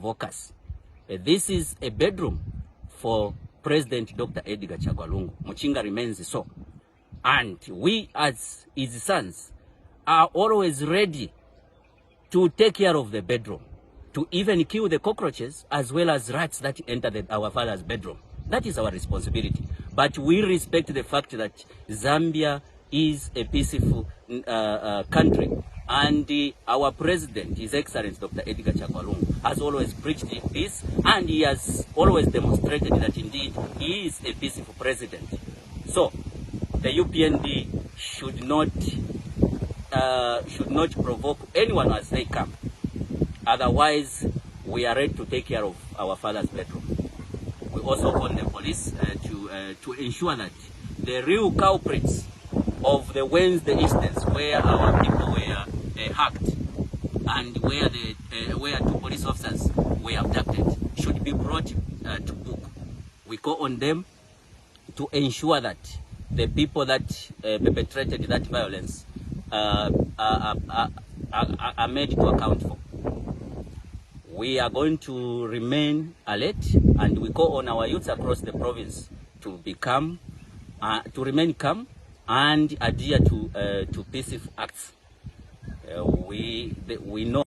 provokers. This is a bedroom for President Dr. Edgar Chagwa Lungu. Muchinga remains so. And we as his sons are always ready to take care of the bedroom, to even kill the cockroaches as well as rats that enter our father's bedroom. That is our responsibility. But we respect the fact that Zambia is a peaceful country. And our president, His Excellency Dr. Edgar Chagwa Lungu, has always preached this, and he has always demonstrated that indeed he is a peaceful president. So the UPND should not provoke anyone as they come. Otherwise, we are ready to take care of our father's bedroom. We also call the police to ensure that the real culprits of the Wednesday instance where our people were hacked and where two police officers were abducted should be brought to book. We call on them to ensure that the people that perpetrated that violence are made to account for. We are going to remain alert, and we call on our youths across the province to remain calm and adhere to peaceful acts. We know